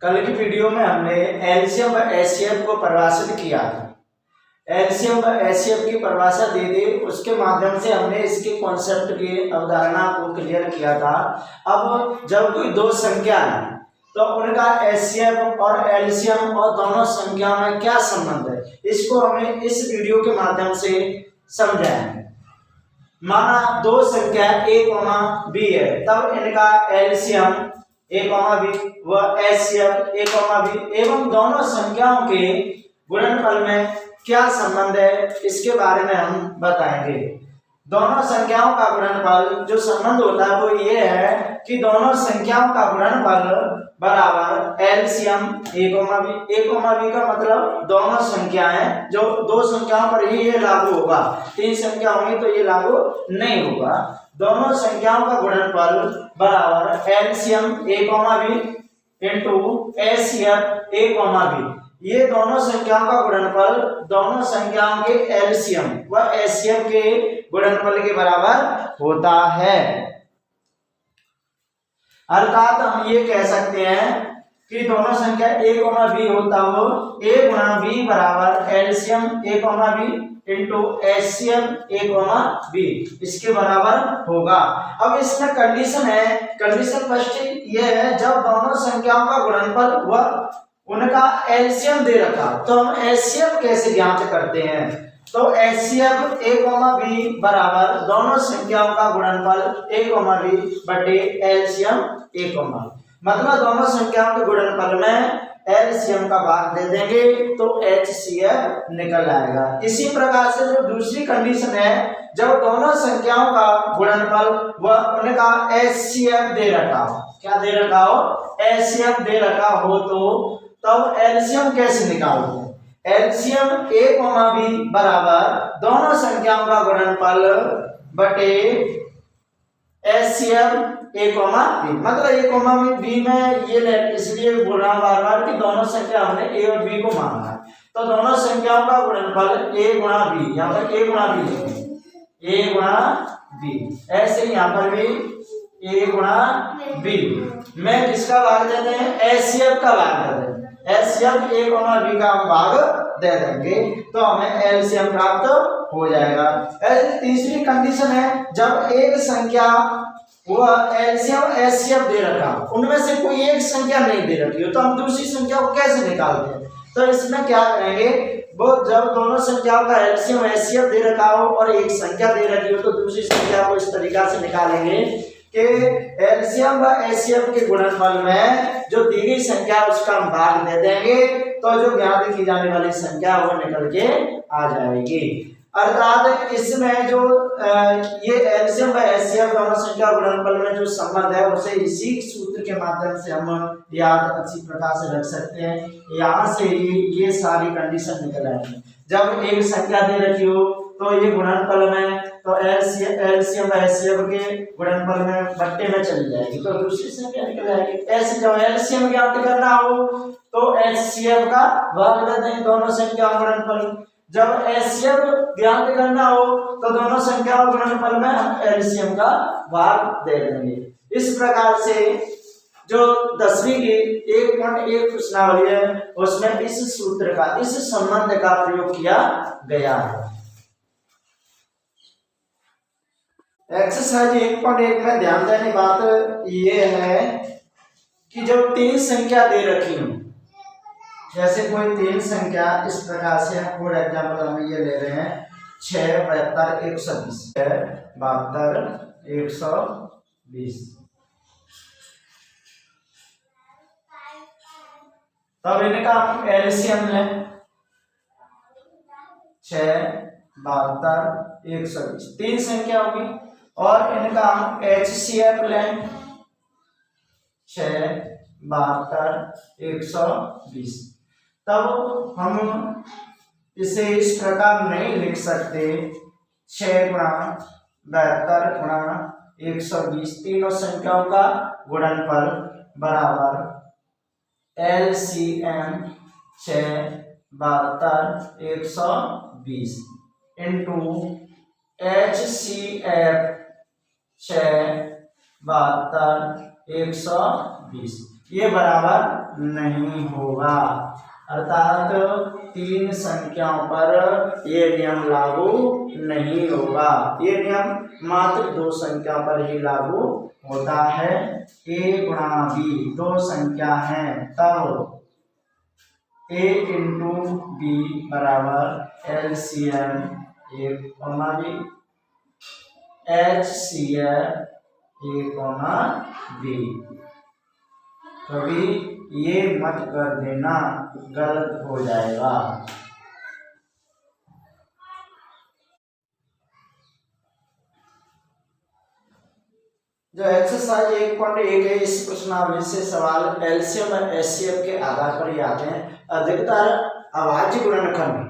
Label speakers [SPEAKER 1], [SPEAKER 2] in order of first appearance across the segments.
[SPEAKER 1] कल की वीडियो में हमने एलसीएम व एचसीएफ को परिभाषित किया था। एलसीएम व एचसीएफ की परिभाषा दे दी, उसके माध्यम से हमने इसके कॉन्सेप्ट की अवधारणा को क्लियर किया था। अब जब कोई दो संख्या है तो उनका एचसीएफ और एलसीएम और दोनों संख्या में क्या संबंध है, इसको हमें इस वीडियो के माध्यम से समझाएंगे। माना दो संख्या a, b है, तब इनका एलसीएम a, b व एचसीएफ a, b एवं दोनों संख्याओं के गुणनफल में क्या संबंध है, इसके बारे में हम बताएंगे। दोनों संख्याओं का गुणनफल जो संबंध होता है वो ये है कि दोनों संख्याओं का गुणनफल बराबर एलसीएम a, b का मतलब दोनों संख्याएं, जो दो संख्याओं पर ही ये लागू होगा, तीन संख्या होंगी तो ये लागू नहीं होगा। दोनों संख्याओं का गुणनफल बराबर LCM a, b into HCF a, b। ये दोनों संख्याओं का गुणनफल दोनों संख्याओं के एलसीएम व एचसीएफ के गुणनफल के बराबर होता है। अर्थात हम ये कह सकते हैं कि दोनों संख्या a, b होता हो a गुणा b बराबर LCM a, b into HCF a, b इसके बराबर होगा। अब इसमें कंडीशन है, कंडीशन फर्स्ट ये है जब दोनों संख्याओं का गुणनफल व उनका एलसीएम दे रखा, तो हम एचसीएफ कैसे ज्ञात करते हैं। तो एचसीएफ a, b बराबर दोनों संख्याओं का गुणनफल a, b बटे एलसीएम a, मतलब दोनों संख्याओं के गुणनफल में एलसीएम का भाग दे देंगे तो एचसीएफ निकल आएगा। इसी प्रकार से जो दूसरी कंडीशन है, जब दोनों संख्याओं का गुणनफल व उनका एचसीएफ दे रखा हो, क्या दे रखा हो, एचसीएफ दे रखा हो, तो तब एलसीएम कैसे निकालते हैं। एलसीएम a, b बराबर दोनों संख्याओं का गुणनफल बटे एचसीएफ a, b, मतलब a, b में ये ले, इसलिए बोल रहा हूं बार बार कि दोनों संख्या हमने a और b को माना है, तो दोनों संख्याओं का गुणनफल a गुणा b, यहाँ पर a गुणा b लिखें, a गुणा b। ऐसे ही यहाँ पर भी a गुणा b में किसका भाग देते हैं, एचसीएफ का भाग देते हैं। एचसीएफ a, b का हम भाग दे देंगे तो हमें एलसीएम प्राप्त हो जाएगा। ऐसी तीसरी कंडीशन है जब एक संख्या वह एलसीएम एचसीएफ दे रखा, उनमें से कोई एक संख्या नहीं दे रखी हो, तो हम दूसरी संख्या को कैसे निकालते हैं। तो इसमें क्या करेंगे, वो जब दोनों संख्याओं का एलसीएम एचसीएफ दे रखा हो और एक संख्या दे रखी हो, तो दूसरी संख्या को इस तरीका से निकालेंगे कि एलसीएम व एचसीएफ के गुणनफल में जो दी गई संख्या उसका हम भाग दे देंगे, तो जो ज्ञात की जाने वाली संख्या वो निकल के आ जाएगी। अर्थात इसमें जो ये एलसीएम व एचसीएफ दोनों संख्या गुणनफल में जो संबंध है उसे इसी सूत्र के माध्यम से हम याद अच्छी प्रकार से रख सकते हैं। यहाँ से ही ये सारी कंडीशन निकल आएगी। जब एक संख्या दे रखी हो तो ये गुणनफल में, तो एलसीएम व एचसीएफ के गुणनफल में बट्टे में चली जाएगी, तो दूसरी संख्या निकल जाएगी। ऐसे जब एलसीएम ज्ञात करना हो तो एचसीएफ का भाग दे देंगे दोनों संख्या गुणनफल। जब एचसीएफ ज्ञात करना हो तो दोनों संख्याओं गुणनफल में हम एलसीएम का भाग दे देंगे। इस प्रकार से जो 10वीं की 1.1 प्रश्नावली है उसमें इस सूत्र का, इस संबंध का प्रयोग किया गया है। एक्सरसाइज 1.1 में ध्यान देने बात ये है कि जब तीन संख्या दे रखी हो, जैसे कोई तीन संख्या इस प्रकार से, फॉर एग्जाम्पल हम ये ले रहे हैं 6, 72, 120, 72, 120, तब इनका हम एलसीएम लें, 6, 72, 120 तीन संख्या होगी, और इनका हम एचसीएफ लें 6, 72, 120। तब हम इसे इस प्रकार नहीं लिख सकते 6 गुणा 72 गुणा 120 तीनों संख्याओं का गुणनफल बराबर एलसीएम 6, 72, 120 इंटू एचसीएफ 6, 72, 120। ये बराबर नहीं होगा। अर्थात 3 संख्याओं पर ये नियम लागू नहीं होगा। ये नियम मात्र 2 संख्या पर ही लागू होता है। a गुणा b 2 संख्या है तब a इंटू बी बराबर LCM a comma b HCF a comma b। कभी ये मत कर देना, गलत हो जाएगा। जो एक्सरसाइज 1.1 है, इस प्रश्नावली से सवाल एलसीएम और एचसीएफ के आधार पर ही आते हैं। अधिकतर अभाज्य गुणनखंड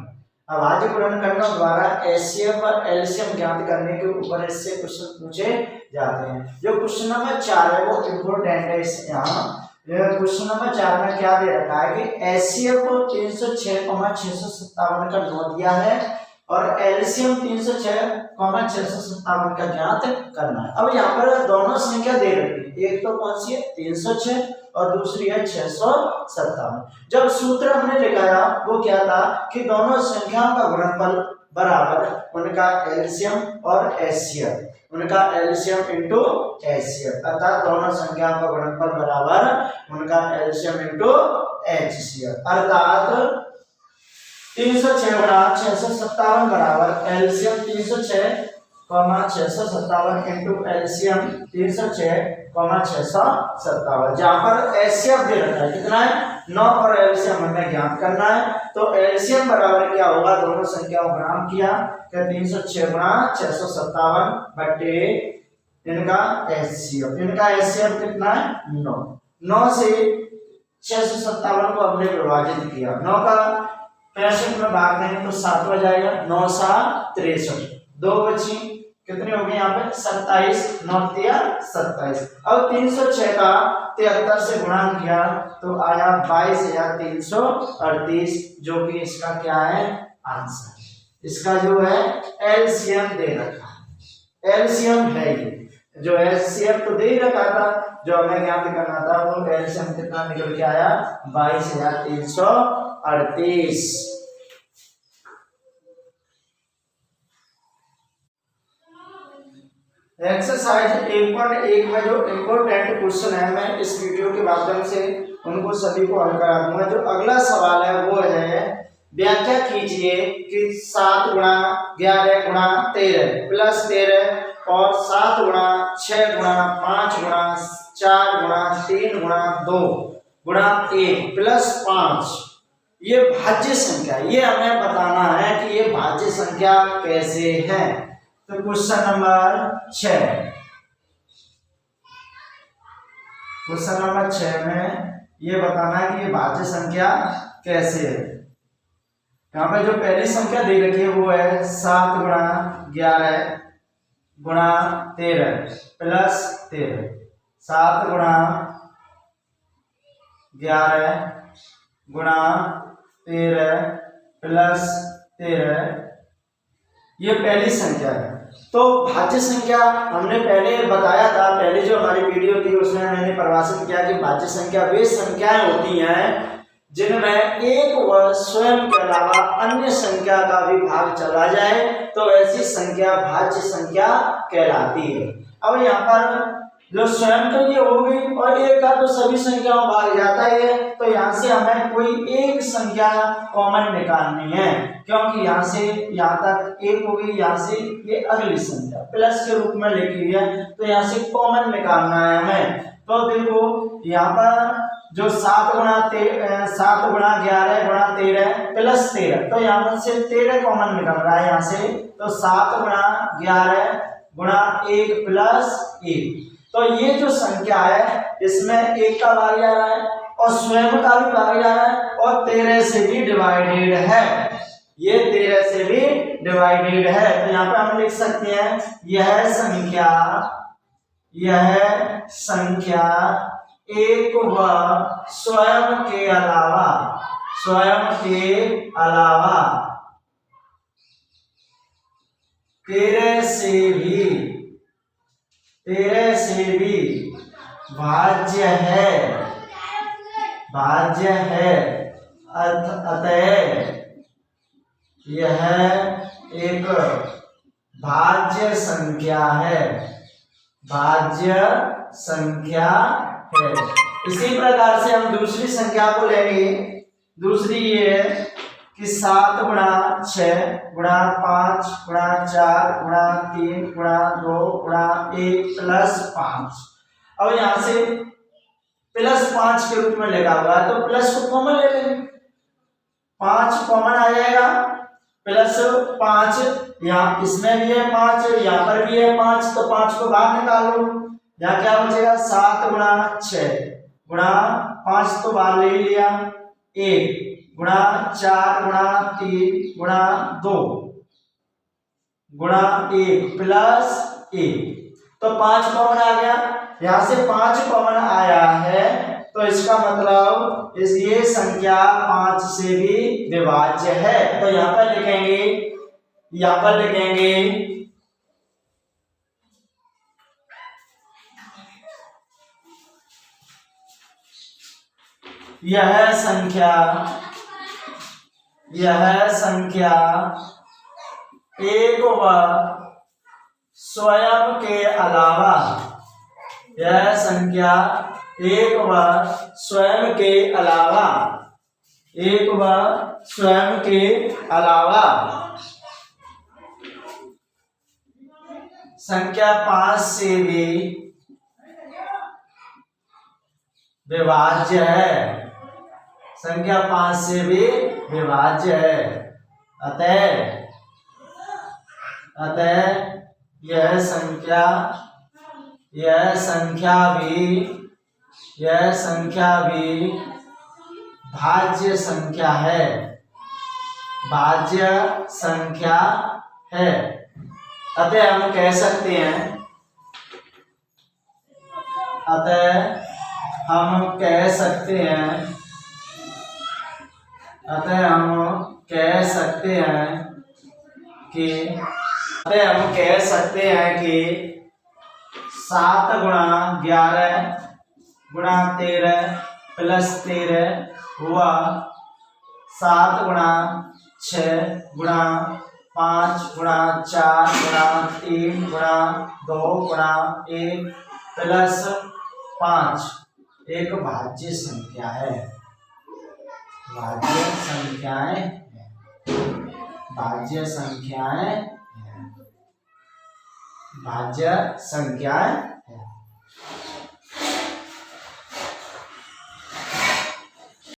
[SPEAKER 1] द्वारा एचसीएफ और एलसीएम ज्ञात करने के ऊपर इससे क्वेश्चन पूछे जाते हैं। जो क्वेश्चन नंबर 4 है वो इम्पोर्टेंट है। यहाँ क्वेश्चन नंबर 4 में क्या दे रखा है कि एचसीएफ 306,657 का 9 दिया है और एलसीएम 306,657 का ज्ञात करना है। अब यहाँ पर दोनों संख्या दे रखी है, एक तो कौन सी है 306 और दूसरी है 657। जब सूत्र हमने लगाया वो क्या था कि दोनों संख्याओं का गुणनफल बराबर उनका एलसीएम और एचसीएफ, उनका एलसीएम इंटू एचसीएफ, अर्थात दोनों संख्याओं का गुणनफल बराबर उनका एलसीएम इंटू एचसीएफ। अर्थात 306 गुणा 657 बराबर एलसीएम 306,657 इंटू एलसीएम 306,657। जहां पर एचसीएफ दे रखा है कितना है 9 और एलसीएम हमें ज्ञात करना है। तो एलसीएम बराबर क्या होगा, दोनों संख्याओं का नाम किया कि 306 गुणा 657 बटे इनका एचसीएफ कितना है 9 से 657 को हमने विभाजित किया, 9 का 65 में भाग देंगे तो 7 हो जाएगा, 9 7 63, 2 बची कितनी होगी यहाँ पे 27, 9 27। अब 306 का 73 से गुणा किया तो आया 22,338, जो कि इसका क्या है आंसर। इसका जो है एलसीएम दे रखा है, एलसीएम है ये, जो एचसीएफ तो दे ही रखा था, जो हमें ज्ञात करना था वो एलसीएम कितना निकल के आया 22,338। एक्सरसाइज 1.1 में जो इम्पोर्टेंट क्वेश्चन है मैं इस वीडियो के माध्यम से उनको सभी को हल करा दूंगा। जो अगला सवाल है वो है व्याख्या कीजिए कि 7 गुणा 11 गुणा 13 प्लस 13 और 7 गुणा 6 गुणा 5 गुणा 4 गुणा 3 गुणा 2 गुणा 1 प्लस 5 ये भाज्य संख्या, ये हमें बताना है कि ये भाज्य संख्या कैसे है। तो क्वेश्चन नंबर 6 में ये बताना है कि ये भाज्य संख्या कैसे है। यहाँ पे जो पहली संख्या दे रखी है वो है 7 गुणा 11 गुणा 13 प्लस 13, 7 गुणा 11 गुणा 13 प्लस 13, ये पहली संख्या है। तो भाज्य संख्या हमने पहले बताया था, पहले जो हमारी वीडियो थी उसमें मैंने परिभाषित किया कि भाज्य संख्या वे संख्याएं होती हैं जिनमें एक व स्वयं के अलावा अन्य संख्या का भी भाग चला जाए तो ऐसी संख्या भाज्य संख्या कहलाती है। अब यहाँ पर जो स्वयं तो ये हो गई और एक का तो सभी संख्याओं भाग जाता है, तो यहाँ से हमें कोई एक संख्या कॉमन निकालनी है, क्योंकि यहाँ से यहाँ तक एक हो गई, यहाँ से ये अगली संख्या प्लस के रूप में लिखी हुई है, तो यहाँ से कॉमन निकालना है हमें। तो देखो यहाँ पर जो 7 गुणा 11 गुणा 13 प्लस 13, तो यहाँ से 13 कॉमन निकल रहा है यहाँ से, तो 7 गुणा 11 गुणा 1 प्लस 1, तो ये जो संख्या है इसमें 1 का भाग जा रहा है और स्वयं का भी भाग जा रहा है और 13 से भी डिवाइडेड है, ये 13 से भी डिवाइडेड है। तो यहाँ पे हम लिख सकते हैं यह संख्या एक व स्वयं के अलावा 13 से भी भाज्य है। भाज्य है, अतः यह एक भाज्य संख्या है, भाज्य संख्या है। इसी प्रकार से हम दूसरी संख्या को लेंगे। दूसरी ये है कि 7 गुणा 6 गुणा 5 गुणा 4 गुणा 3 गुणा 2 गुणा 1 प्लस 5। अब यहां से प्लस 5 के रूप में लिखा हुआ है तो प्लस को कॉमन ले लेंगे, 5 कॉमन आ जाएगा, प्लस 5 यहाँ इसमें भी है 5, यहाँ पर भी है 5, तो 5 को बाहर निकालो, यहाँ क्या बचेगा 7 गुणा 6 गुणा 5 तो बाहर ले लिया, 1 गुणा 4 गुणा 3 गुणा 2 गुणा 1 प्लस 1, तो 5 कॉमन आ गया। यहां से 5 कॉमन आया है तो इसका मतलब ये संख्या 5 से भी विभाज्य है। तो यहां पर लिखेंगे यह संख्या एक व स्वयं के अलावा, यह संख्या एक व स्वयं के अलावा, एक व स्वयं के अलावा संख्या 5 से भी विभाज्य है, संख्या 5 से भी विभाज्य है। अतः यह संख्या भी भाज्य संख्या है, भाज्य संख्या है। अतः हम कह सकते हैं, कि 7 गुणा 11 गुणा 13 प्लस 13 हुआ 7 गुणा 6 गुणा 5 गुणा 4 गुणा 3 गुणा 2 गुणा 1 प्लस 5 एक भाज्य संख्या है, भाज्य संख्याएं